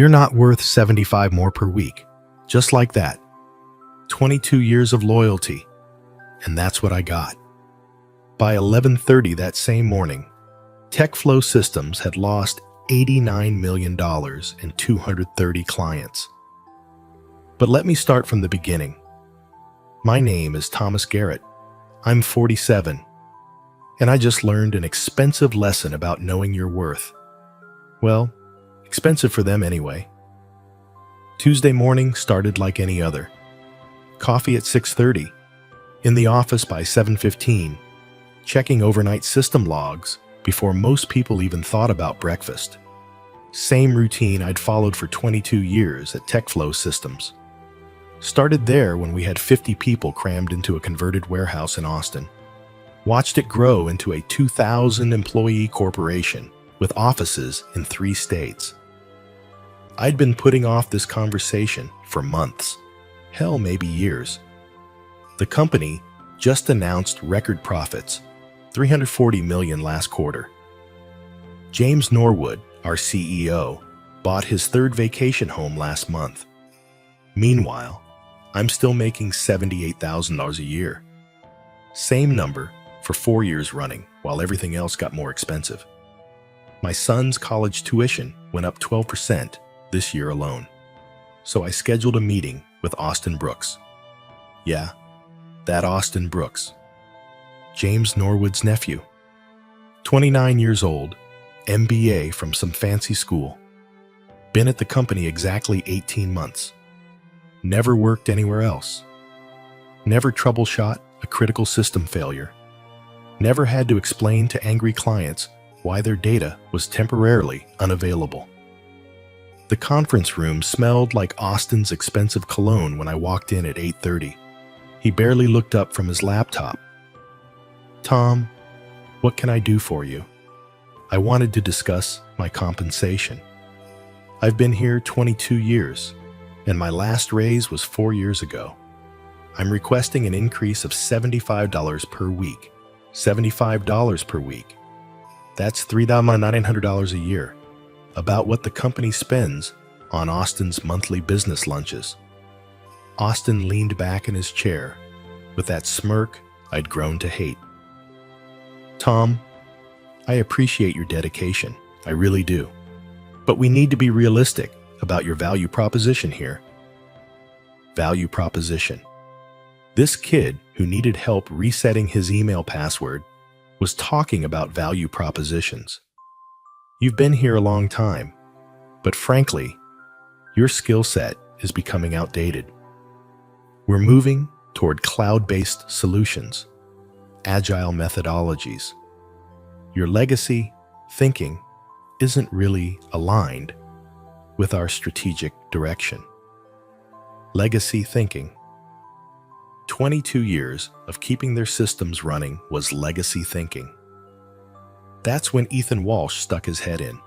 You're not worth 75 more per week. Just like that. 22 years of loyalty. And that's what I got. By 11:30 that same morning, TechFlow Systems had lost $89 million and 230 clients. But let me start from the beginning. My name is Thomas Garrett. I'm 47, and I just learned an expensive lesson about knowing your worth. Well, expensive for them anyway. Tuesday morning started like any other. Coffee at 6:30, in the office by 7:15, checking overnight system logs before most people even thought about breakfast. Same routine I'd followed for 22 years at TechFlow Systems. Started there when we had 50 people crammed into a converted warehouse in Austin. Watched it grow into a 2,000-employee corporation with offices in 3 states. I'd been putting off this conversation for months, hell, maybe years. The company just announced record profits, $340 million last quarter. James Norwood, our CEO, bought his 3rd vacation home last month. Meanwhile, I'm still making $78,000 a year. Same number for 4 years running, while everything else got more expensive. My son's college tuition went up 12% this year alone. So I scheduled a meeting with Austin Brooks. Yeah, that Austin Brooks. James Norwood's nephew. 29 years old, MBA from some fancy school. Been at the company exactly 18 months. Never worked anywhere else. Never troubleshot a critical system failure. Never had to explain to angry clients why their data was temporarily unavailable. The conference room smelled like Austin's expensive cologne when I walked in at 8:30. He barely looked up from his laptop. "Tom, what can I do for you?" I wanted to discuss my compensation. I've been here 22 years, and my last raise was 4 years ago. I'm requesting an increase of $75 per week. $75 per week. That's $3,900 a year, about what the company spends on Austin's monthly business lunches. Austin leaned back in his chair with that smirk I'd grown to hate. "Tom, I appreciate your dedication, I really do. But we need to be realistic about your value proposition here." Value proposition. This kid who needed help resetting his email password was talking about value propositions. You've been here a long time, but frankly, your skill set is becoming outdated. We're moving toward cloud-based solutions, agile methodologies. Your legacy thinking isn't really aligned with our strategic direction. Legacy thinking. 22 years of keeping their systems running was legacy thinking. That's when Ethan Walsh stuck his head in.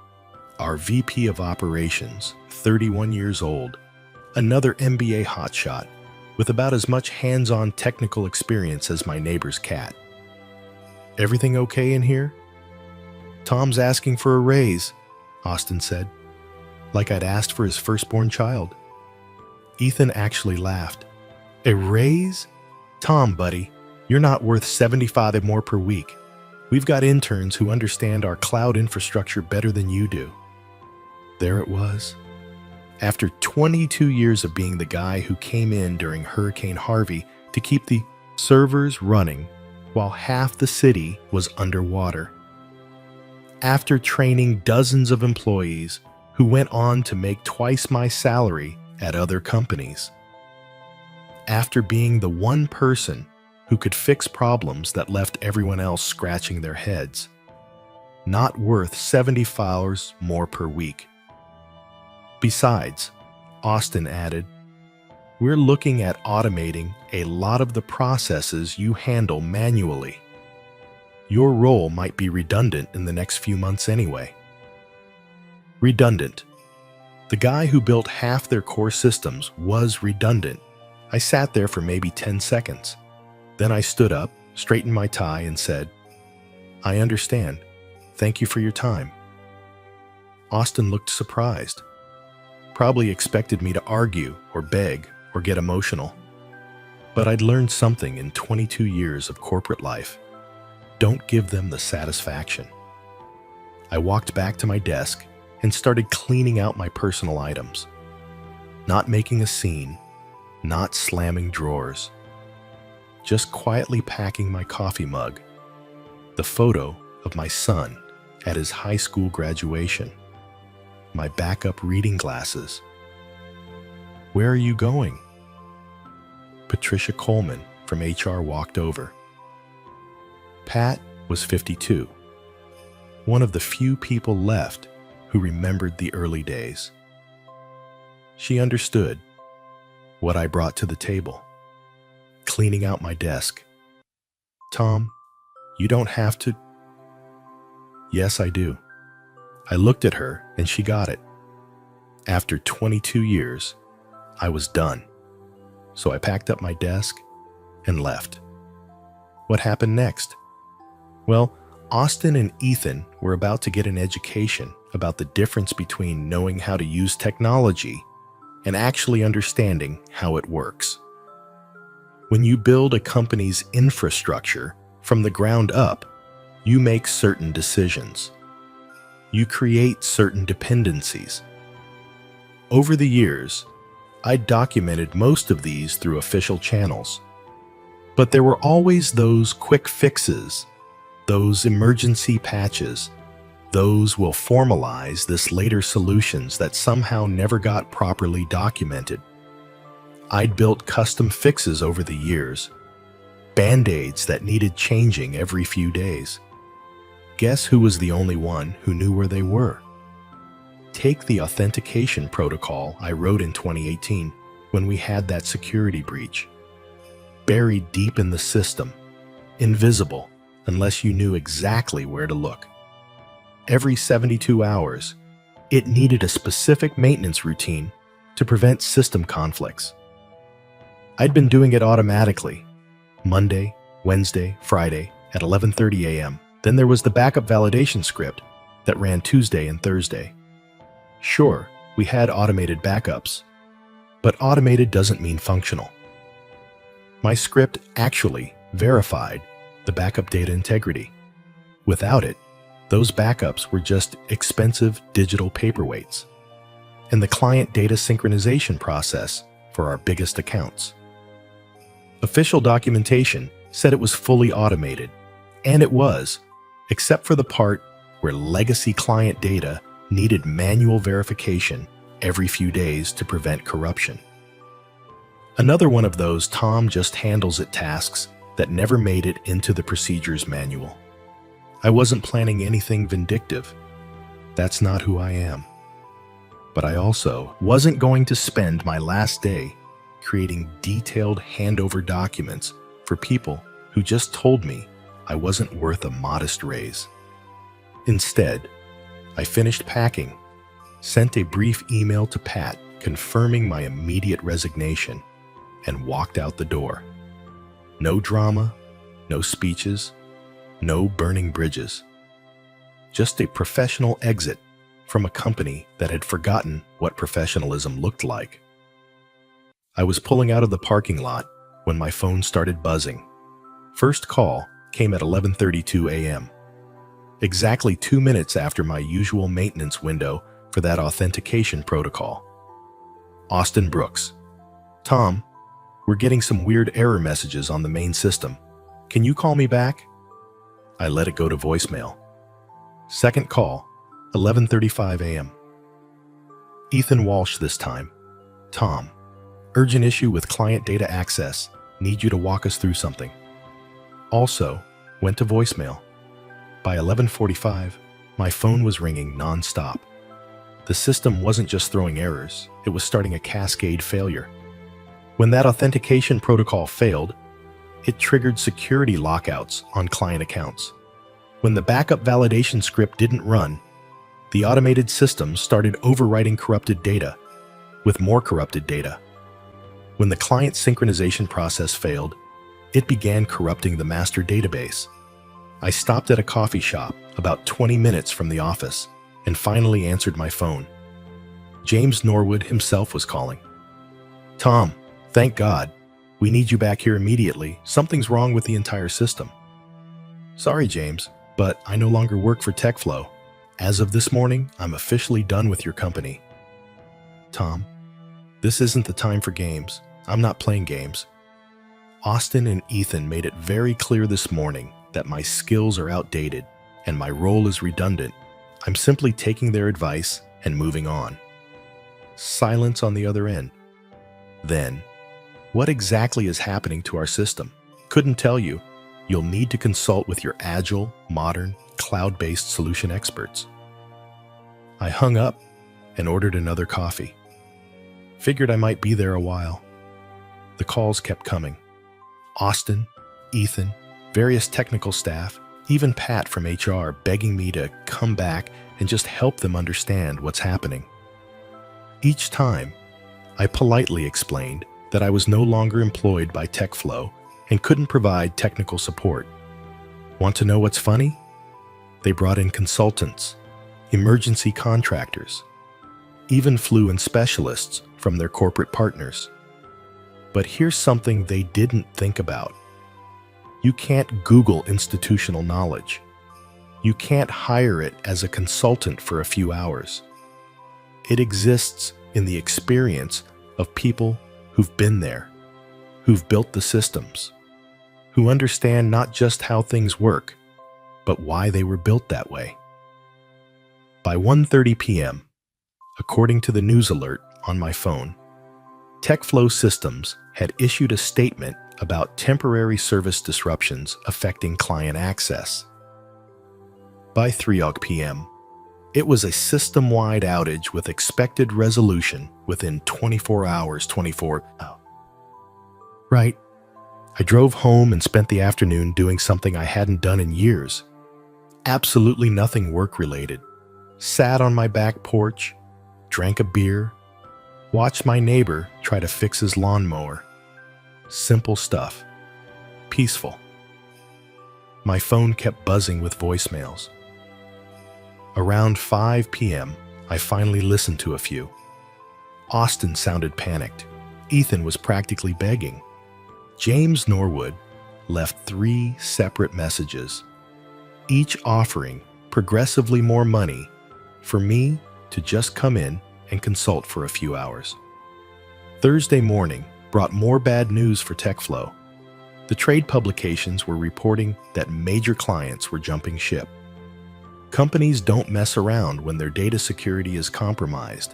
Our VP of Operations, 31 years old, another MBA hotshot, with about as much hands-on technical experience as my neighbor's cat. "Everything okay in here?" "Tom's asking for a raise," Austin said, like I'd asked for his firstborn child. Ethan actually laughed. "A raise? Tom, buddy, you're not worth 75 more per week. We've got interns who understand our cloud infrastructure better than you do." There it was. After 22 years of being the guy who came in during Hurricane Harvey to keep the servers running while half the city was underwater. After training dozens of employees who went on to make twice my salary at other companies. After being the one person who could fix problems that left everyone else scratching their heads. Not worth $70 more per week. Besides, Austin added, "We're looking at automating a lot of the processes you handle manually. Your role might be redundant in the next few months anyway." Redundant. The guy who built half their core systems was redundant. I sat there for maybe 10 seconds. Then I stood up, straightened my tie, and said, "I understand. Thank you for your time." Austin looked surprised. Probably expected me to argue or beg or get emotional. But I'd learned something in 22 years of corporate life. Don't give them the satisfaction. I walked back to my desk and started cleaning out my personal items. Not making a scene, not slamming drawers. Just quietly packing my coffee mug, the photo of my son at his high school graduation, my backup reading glasses. "Where are you going?" Patricia Coleman from HR walked over. Pat was 52, one of the few people left who remembered the early days. She understood what I brought to the table, cleaning out my desk. "Tom, you don't have to." "Yes, I do." I looked at her and she got it. After 22 years, I was done. So I packed up my desk and left. What happened next? Well, Austin and Ethan were about to get an education about the difference between knowing how to use technology and actually understanding how it works. When you build a company's infrastructure from the ground up, you make certain decisions. You create certain dependencies. Over the years, I documented most of these through official channels. But there were always those quick fixes, those emergency patches, those will formalize this later solutions that somehow never got properly documented. I'd built custom fixes over the years, band-aids that needed changing every few days. Guess who was the only one who knew where they were? Take the authentication protocol I wrote in 2018 when we had that security breach. Buried deep in the system, invisible unless you knew exactly where to look. Every 72 hours, it needed a specific maintenance routine to prevent system conflicts. I'd been doing it automatically, Monday, Wednesday, Friday at 11:30 a.m. Then there was the backup validation script that ran Tuesday and Thursday. Sure, we had automated backups, but automated doesn't mean functional. My script actually verified the backup data integrity. Without it, those backups were just expensive digital paperweights, and the client data synchronization process for our biggest accounts. Official documentation said it was fully automated, and it was, except for the part where legacy client data needed manual verification every few days to prevent corruption. Another one of those Tom just handles it tasks that never made it into the procedures manual. I wasn't planning anything vindictive. That's not who I am. But I also wasn't going to spend my last day creating detailed handover documents for people who just told me I wasn't worth a modest raise. Instead, I finished packing, sent a brief email to Pat confirming my immediate resignation, and walked out the door. No drama, no speeches, no burning bridges. Just a professional exit from a company that had forgotten what professionalism looked like. I was pulling out of the parking lot when my phone started buzzing. First call came at 11:32 a.m. Exactly 2 minutes after my usual maintenance window for that authentication protocol. Austin Brooks. "Tom, we're getting some weird error messages on the main system. Can you call me back?" I let it go to voicemail. Second call, 11:35 a.m. Ethan Walsh this time. "Tom, urgent issue with client data access. Need you to walk us through something." Also, went to voicemail. By 11:45, my phone was ringing non-stop. The system wasn't just throwing errors, it was starting a cascade failure. When that authentication protocol failed, it triggered security lockouts on client accounts. When the backup validation script didn't run, the automated system started overwriting corrupted data with more corrupted data. When the client synchronization process failed, it began corrupting the master database. I stopped at a coffee shop about 20 minutes from the office and finally answered my phone. James Norwood himself was calling. Tom, thank God. We need you back here immediately. Something's wrong with the entire system. Sorry, James, but I no longer work for TechFlow. As of this morning, I'm officially done with your company. Tom, this isn't the time for games. I'm not playing games. Austin and Ethan made it very clear this morning that my skills are outdated and my role is redundant. I'm simply taking their advice and moving on. Silence on the other end. Then, what exactly is happening to our system? Couldn't tell you. You'll need to consult with your agile, modern, cloud-based solution experts. I hung up and ordered another coffee. Figured I might be there a while. The calls kept coming. Austin, Ethan, various technical staff, even Pat from HR begging me to come back and just help them understand what's happening. Each time, I politely explained that I was no longer employed by TechFlow and couldn't provide technical support. Want to know what's funny? They brought in consultants, emergency contractors, even flew in specialists from their corporate partners. But here's something they didn't think about. You can't Google institutional knowledge. You can't hire it as a consultant for a few hours. It exists in the experience of people who've been there, who've built the systems, who understand not just how things work, but why they were built that way. By 1:30 p.m., according to the news alert on my phone, TechFlow Systems had issued a statement about temporary service disruptions affecting client access. By 3 p.m., it was a system-wide outage with expected resolution within 24 hours. Right. I drove home and spent the afternoon doing something I hadn't done in years. Absolutely nothing work-related. Sat on my back porch, drank a beer, watched my neighbor try to fix his lawnmower. Simple stuff. Peaceful. My phone kept buzzing with voicemails. Around 5 p.m., I finally listened to a few. Austin sounded panicked. Ethan was practically begging. James Norwood left 3 separate messages, each offering progressively more money for me to just come in and consult for a few hours. Thursday morning brought more bad news for TechFlow. The trade publications were reporting that major clients were jumping ship. Companies don't mess around when their data security is compromised.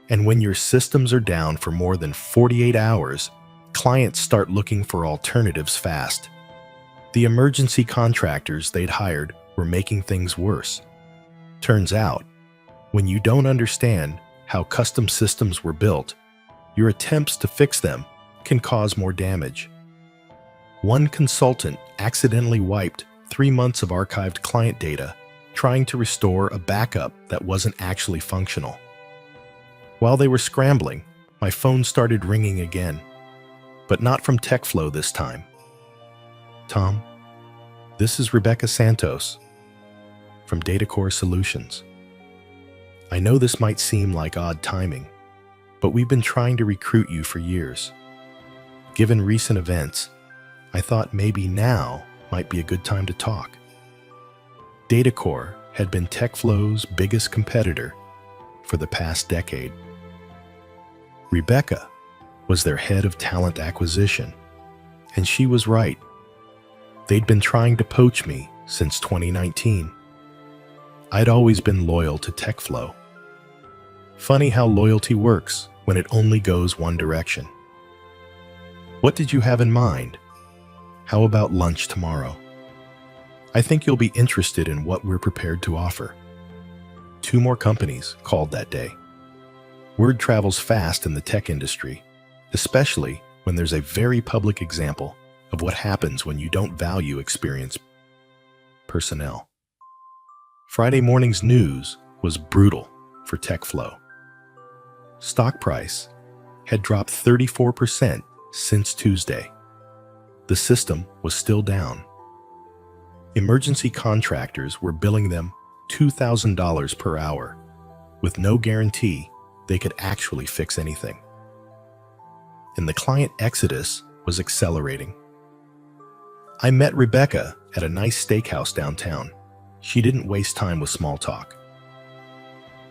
And when your systems are down for more than 48 hours, clients start looking for alternatives fast. The emergency contractors they'd hired were making things worse. Turns out, when you don't understand how custom systems were built, your attempts to fix them can cause more damage. One consultant accidentally wiped 3 months of archived client data trying to restore a backup that wasn't actually functional. While they were scrambling, my phone started ringing again, but not from TechFlow this time. Tom, this is Rebecca Santos from DataCore Solutions. I know this might seem like odd timing, but we've been trying to recruit you for years. Given recent events, I thought maybe now might be a good time to talk. DataCore had been TechFlow's biggest competitor for the past decade. Rebecca was their head of talent acquisition, and she was right. They'd been trying to poach me since 2019. I'd always been loyal to TechFlow. Funny how loyalty works when it only goes one direction. What did you have in mind? How about lunch tomorrow? I think you'll be interested in what we're prepared to offer. 2 more companies called that day. Word travels fast in the tech industry, especially when there's a very public example of what happens when you don't value experienced personnel. Friday morning's news was brutal for TechFlow. Stock price had dropped 34% since Tuesday. The system was still down. Emergency contractors were billing them $2,000 per hour, with no guarantee they could actually fix anything. And the client exodus was accelerating. I met Rebecca at a nice steakhouse downtown. She didn't waste time with small talk.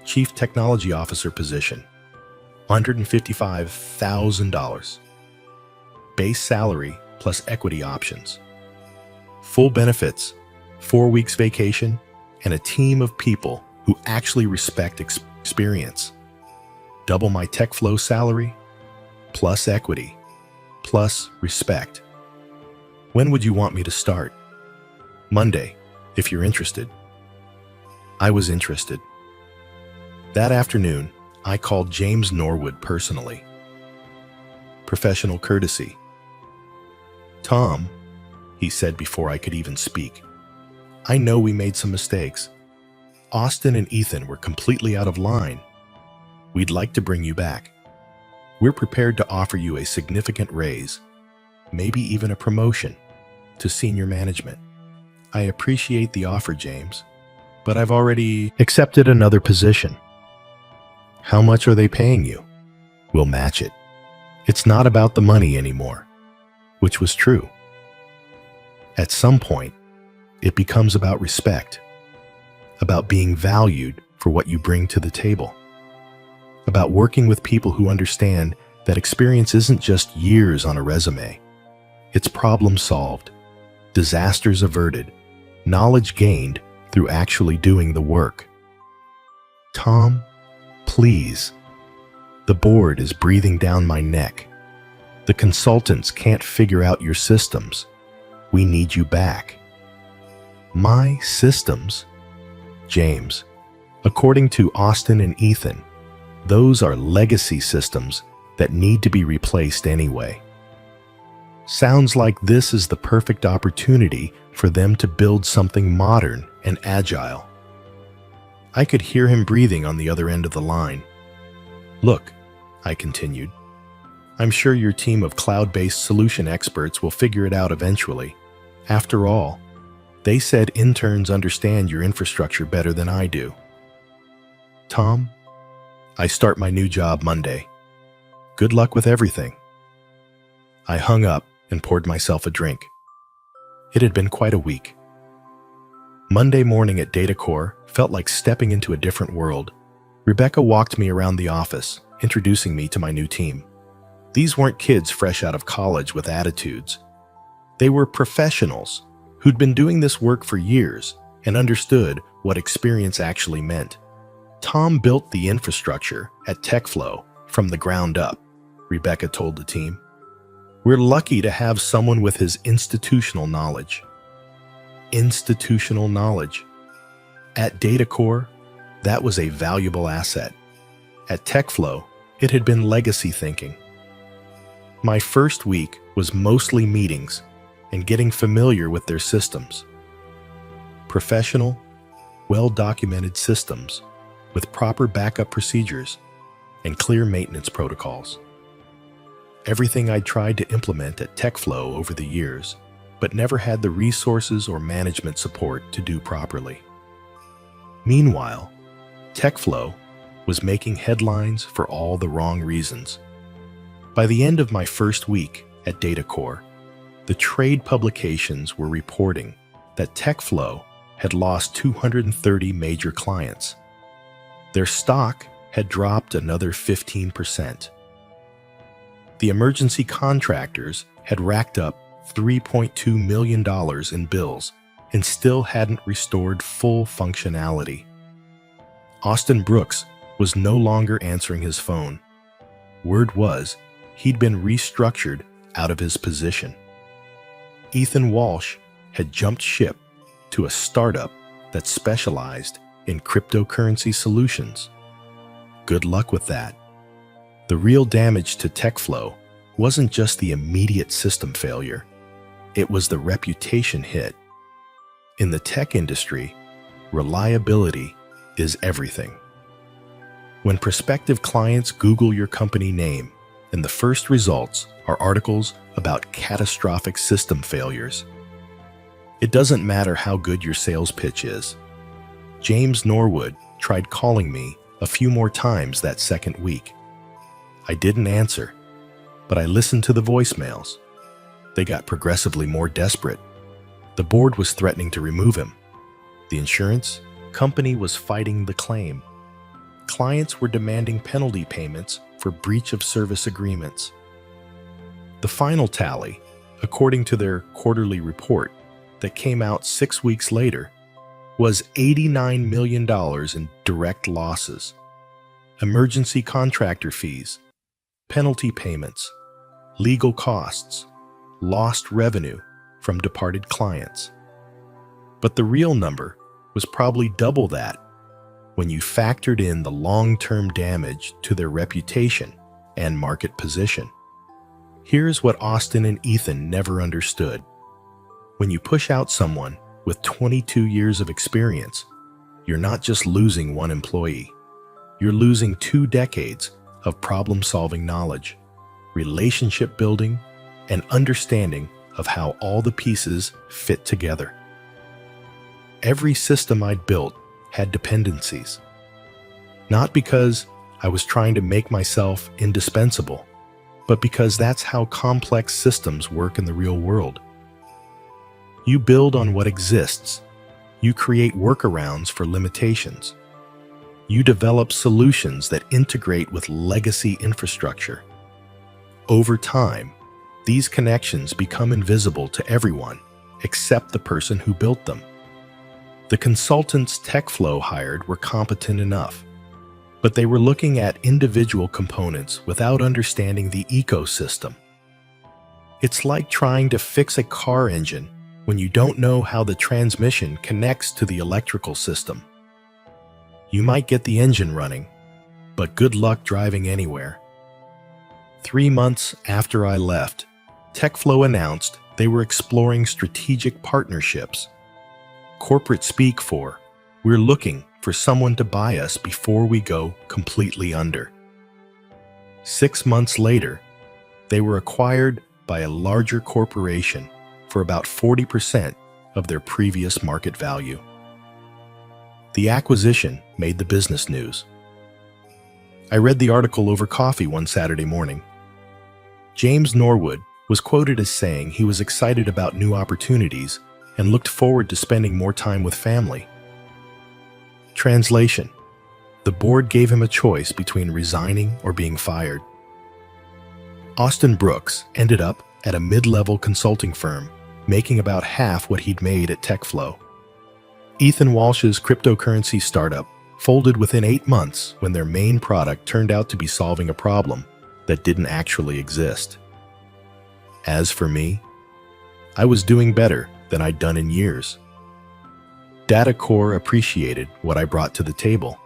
Chief Technology Officer position, $155,000. Base salary plus equity options. Full benefits, 4 weeks vacation, and a team of people who actually respect experience. Double my TechFlow salary, plus equity, plus respect. When would you want me to start? Monday, if you're interested. I was interested. That afternoon, I called James Norwood personally. Professional courtesy. Tom, he said before I could even speak, I know we made some mistakes. Austin and Ethan were completely out of line. We'd like to bring you back. We're prepared to offer you a significant raise, maybe even a promotion, to senior management. I appreciate the offer, James, but I've already accepted another position. How much are they paying you? We'll match it. It's not about the money anymore, which was true. At some point, it becomes about respect, about being valued for what you bring to the table, about working with people who understand that experience isn't just years on a resume. It's problem solved, disasters averted, knowledge gained through actually doing the work. Tom, please. The board is breathing down my neck. The consultants can't figure out your systems. We need you back. My systems? James, according to Austin and Ethan, those are legacy systems that need to be replaced anyway. Sounds like this is the perfect opportunity for them to build something modern and agile. I could hear him breathing on the other end of the line. Look, I continued, I'm sure your team of cloud-based solution experts will figure it out eventually. After all, they said interns understand your infrastructure better than I do. Tom, I start my new job Monday. Good luck with everything. I hung up and poured myself a drink. It had been quite a week. Monday morning at DataCore felt like stepping into a different world. Rebecca walked me around the office, introducing me to my new team. These weren't kids fresh out of college with attitudes. They were professionals who'd been doing this work for years and understood what experience actually meant. Tom built the infrastructure at TechFlow from the ground up, Rebecca told the team. We're lucky to have someone with his institutional knowledge. Institutional knowledge. At DataCore, that was a valuable asset. At TechFlow, it had been legacy thinking. My first week was mostly meetings and getting familiar with their systems. Professional, well-documented systems with proper backup procedures and clear maintenance protocols. Everything I'd tried to implement at TechFlow over the years, but never had the resources or management support to do properly. Meanwhile, TechFlow was making headlines for all the wrong reasons. By the end of my first week at DataCore, the trade publications were reporting that TechFlow had lost 230 major clients. Their stock had dropped another 15%. The emergency contractors had racked up $3.2 million in bills and still hadn't restored full functionality. Austin Brooks was no longer answering his phone. Word was he'd been restructured out of his position. Ethan Walsh had jumped ship to a startup that specialized in cryptocurrency solutions. Good luck with that. The real damage to TechFlow wasn't just the immediate system failure. It was the reputation hit. In the tech industry, reliability is everything. When prospective clients Google your company name, and the first results are articles about catastrophic system failures, it doesn't matter how good your sales pitch is. James Norwood tried calling me a few more times that second week. I didn't answer, but I listened to the voicemails. They got progressively more desperate. The board was threatening to remove him. The insurance company was fighting the claim. Clients were demanding penalty payments for breach of service agreements. The final tally, according to their quarterly report that came out 6 weeks later, was $89 million in direct losses, emergency contractor fees, penalty payments, legal costs, lost revenue from departed clients. But the real number was probably double that when you factored in the long-term damage to their reputation and market position. Here's what Austin and Ethan never understood. When you push out someone with 22 years of experience, you're not just losing one employee. You're losing 2 decades of problem-solving knowledge, relationship building, and understanding of how all the pieces fit together. Every system I'd built had dependencies. Not because I was trying to make myself indispensable, but because that's how complex systems work in the real world. You build on what exists. You create workarounds for limitations. You develop solutions that integrate with legacy infrastructure. Over time, these connections become invisible to everyone except the person who built them. The consultants TechFlow hired were competent enough, but they were looking at individual components without understanding the ecosystem. It's like trying to fix a car engine when you don't know how the transmission connects to the electrical system. You might get the engine running, but good luck driving anywhere. 3 months after I left, TechFlow announced they were exploring strategic partnerships. Corporate speak for, "We're looking for someone to buy us before we go completely under." 6 months later, they were acquired by a larger corporation for about 40% of their previous market value. The acquisition made the business news. I read the article over coffee one Saturday morning. James Norwood was quoted as saying he was excited about new opportunities and looked forward to spending more time with family. Translation: the board gave him a choice between resigning or being fired. Austin Brooks ended up at a mid-level consulting firm, making about half what he'd made at TechFlow. Ethan Walsh's cryptocurrency startup folded within 8 months when their main product turned out to be solving a problem that didn't actually exist. As for me, I was doing better than I'd done in years. DataCore appreciated what I brought to the table.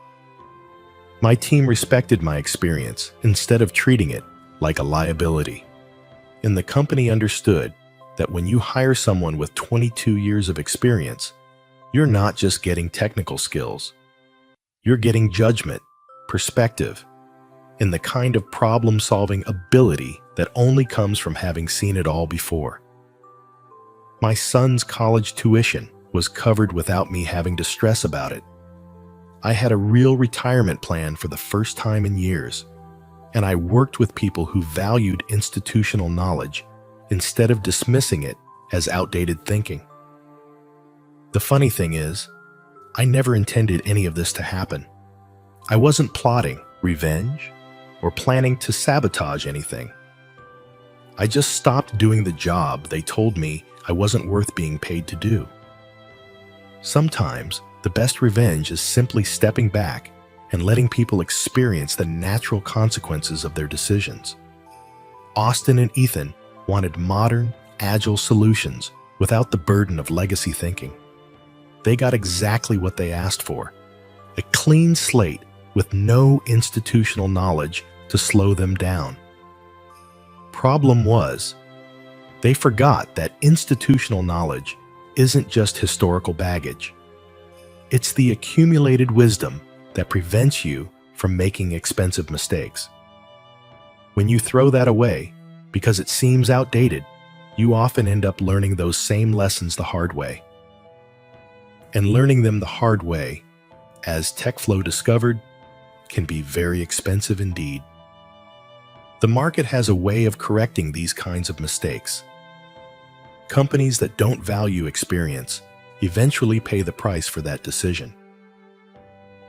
My team respected my experience instead of treating it like a liability. And the company understood that when you hire someone with 22 years of experience, you're not just getting technical skills. You're getting judgment, perspective, and the kind of problem-solving ability that only comes from having seen it all before. My son's college tuition was covered without me having to stress about it. I had a real retirement plan for the first time in years, and I worked with people who valued institutional knowledge instead of dismissing it as outdated thinking. The funny thing is, I never intended any of this to happen. I wasn't plotting revenge or planning to sabotage anything. I just stopped doing the job they told me I wasn't worth being paid to do. Sometimes, the best revenge is simply stepping back and letting people experience the natural consequences of their decisions. Austin and Ethan wanted modern, agile solutions without the burden of legacy thinking. They got exactly what they asked for: a clean slate with no institutional knowledge to slow them down. Problem was, they forgot that institutional knowledge isn't just historical baggage. It's the accumulated wisdom that prevents you from making expensive mistakes. When you throw that away because it seems outdated, you often end up learning those same lessons the hard way. And learning them the hard way, as TechFlow discovered, can be very expensive indeed. The market has a way of correcting these kinds of mistakes. Companies that don't value experience eventually pay the price for that decision.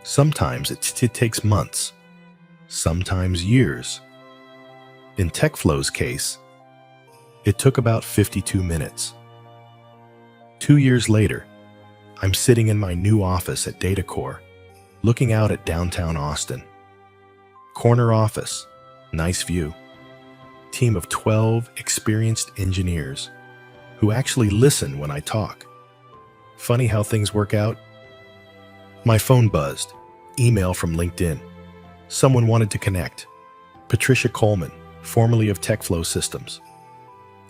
Sometimes it takes months, sometimes years. In TechFlow's case, it took about 52 minutes. 2 years later, I'm sitting in my new office at DataCore, looking out at downtown Austin. Corner office, nice view. Team of 12 experienced engineers who actually listen when I talk. Funny how things work out. My phone buzzed. Email from LinkedIn. Someone wanted to connect. Patricia Coleman, formerly of TechFlow Systems.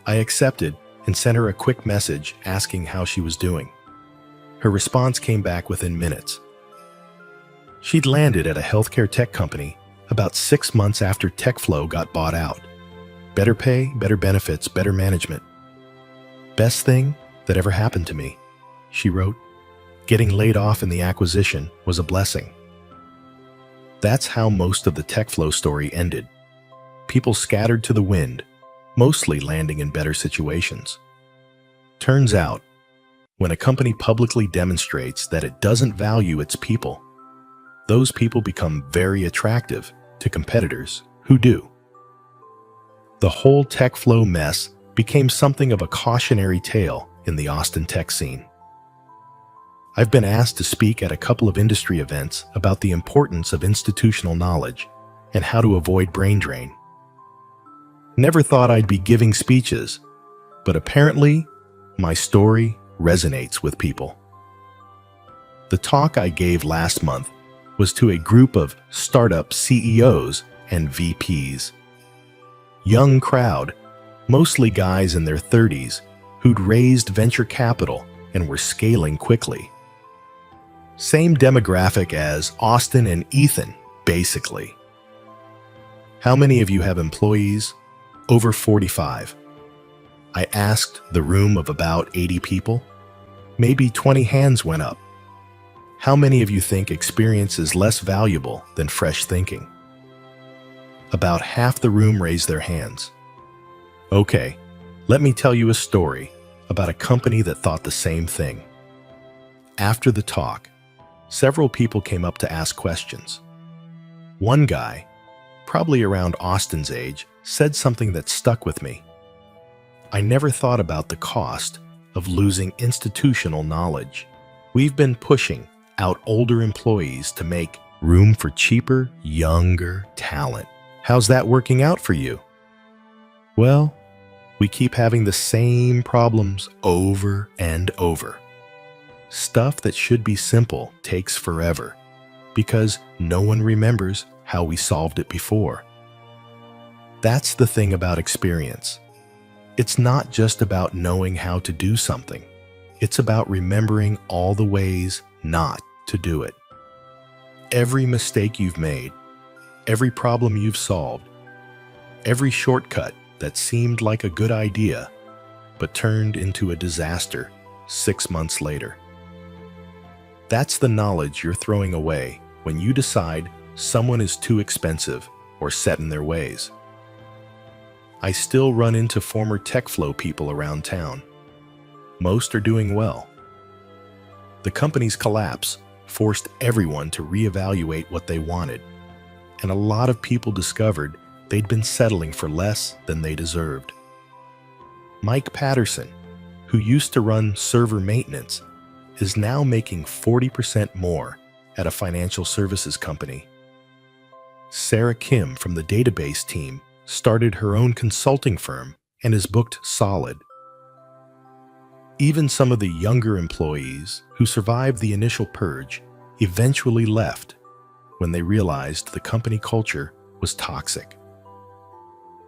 I accepted and sent her a quick message asking how she was doing. Her response came back within minutes. She'd landed at a healthcare tech company about 6 months after TechFlow got bought out. Better pay, better benefits, better management. Best thing that ever happened to me, she wrote. Getting laid off in the acquisition was a blessing. That's how most of the TechFlow story ended. People scattered to the wind, mostly landing in better situations. Turns out, when a company publicly demonstrates that it doesn't value its people, those people become very attractive to competitors who do. The whole TechFlow mess became something of a cautionary tale in the Austin tech scene. I've been asked to speak at a couple of industry events about the importance of institutional knowledge and how to avoid brain drain. Never thought I'd be giving speeches, but apparently my story resonates with people. The talk I gave last month was to a group of startup CEOs and VPs. Young crowd, mostly guys in their 30s who'd raised venture capital and were scaling quickly. Same demographic as Austin and Ethan, basically. How many of you have employees over 45? I asked the room of about 80 people. Maybe 20 hands went up. How many of you think experience is less valuable than fresh thinking? About half the room raised their hands. Okay, let me tell you a story about a company that thought the same thing. After the talk, several people came up to ask questions. One guy, probably around Austin's age, said something that stuck with me. I never thought about the cost of losing institutional knowledge. We've been pushing out older employees to make room for cheaper, younger talent. How's that working out for you? Well, we keep having the same problems over and over. Stuff that should be simple takes forever because no one remembers how we solved it before. That's the thing about experience. It's not just about knowing how to do something. It's about remembering all the ways not to do it. Every mistake you've made, every problem you've solved, every shortcut that seemed like a good idea but turned into a disaster 6 months later. That's the knowledge you're throwing away when you decide someone is too expensive or set in their ways. I still run into former TechFlow people around town. Most are doing well. The company's collapse forced everyone to reevaluate what they wanted, and a lot of people discovered they'd been settling for less than they deserved. Mike Patterson, who used to run server maintenance, is now making 40% more at a financial services company. Sarah Kim from the database team started her own consulting firm and is booked solid. Even some of the younger employees who survived the initial purge eventually left when they realized the company culture was toxic.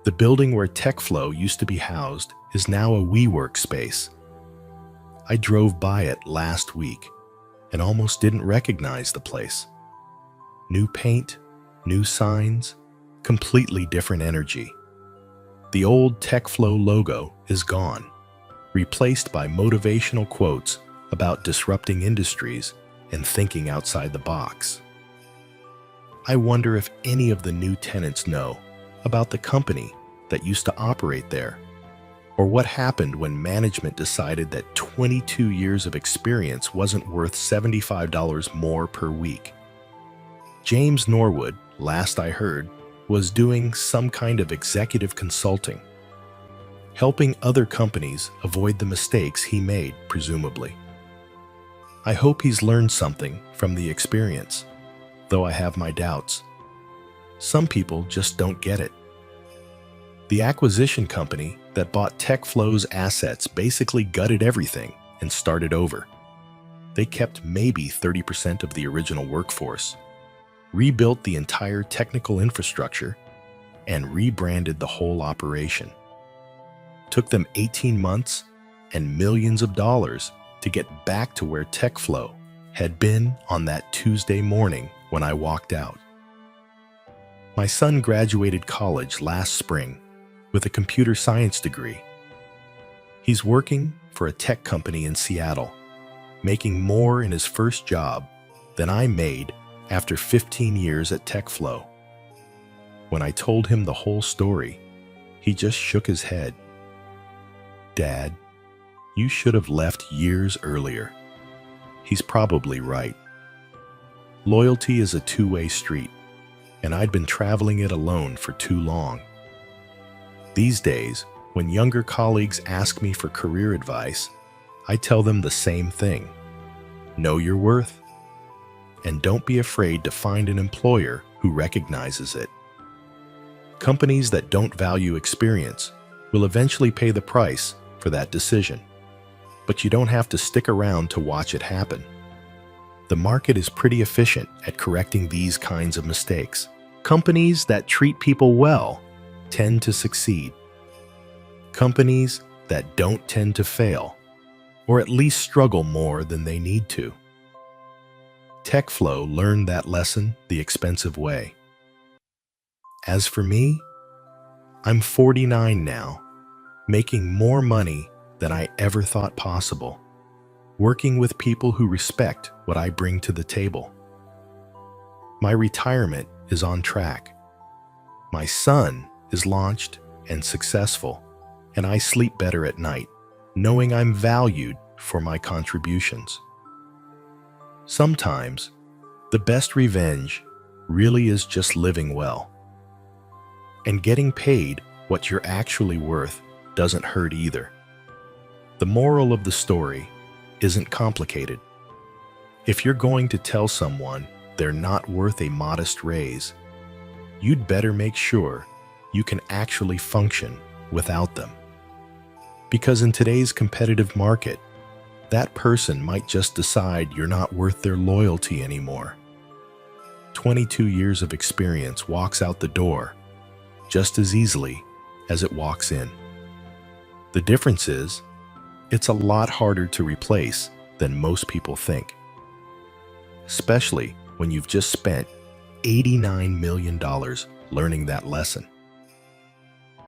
The building where TechFlow used to be housed is now a WeWork space. I drove by it last week and almost didn't recognize the place. New paint, new signs, completely different energy. The old TechFlow logo is gone, replaced by motivational quotes about disrupting industries and thinking outside the box. I wonder if any of the new tenants know about the company that used to operate there, or what happened when management decided that 22 years of experience wasn't worth $75 more per week. James Norwood, last I heard, was doing some kind of executive consulting, helping other companies avoid the mistakes he made, presumably. I hope he's learned something from the experience, though I have my doubts. Some people just don't get it. The acquisition company that bought TechFlow's assets basically gutted everything and started over. They kept maybe 30% of the original workforce, rebuilt the entire technical infrastructure, and rebranded the whole operation. Took them 18 months and millions of dollars to get back to where TechFlow had been on that Tuesday morning when I walked out. My son graduated college last spring with a computer science degree. He's working for a tech company in Seattle, making more in his first job than I made after 15 years at TechFlow. When I told him the whole story, he just shook his head. "Dad, you should have left years earlier." He's probably right. Loyalty is a two-way street, and I'd been traveling it alone for too long. These days, when younger colleagues ask me for career advice, I tell them the same thing. Know your worth, and don't be afraid to find an employer who recognizes it. Companies that don't value experience will eventually pay the price for that decision, but you don't have to stick around to watch it happen. The market is pretty efficient at correcting these kinds of mistakes. Companies that treat people well tend to succeed. Companies that don't tend to fail, or at least struggle more than they need to. TechFlow learned that lesson the expensive way. As for me, I'm 49 now, making more money than I ever thought possible, working with people who respect what I bring to the table. My retirement is on track. My son is launched and successful, and I sleep better at night, knowing I'm valued for my contributions. Sometimes, the best revenge really is just living well. And getting paid what you're actually worth doesn't hurt either. The moral of the story isn't complicated. If you're going to tell someone they're not worth a modest raise, you'd better make sure you can actually function without them. Because in today's competitive market, that person might just decide you're not worth their loyalty anymore. 22 years of experience walks out the door just as easily as it walks in. The difference is, it's a lot harder to replace than most people think, especially when you've just spent $89 million learning that lesson.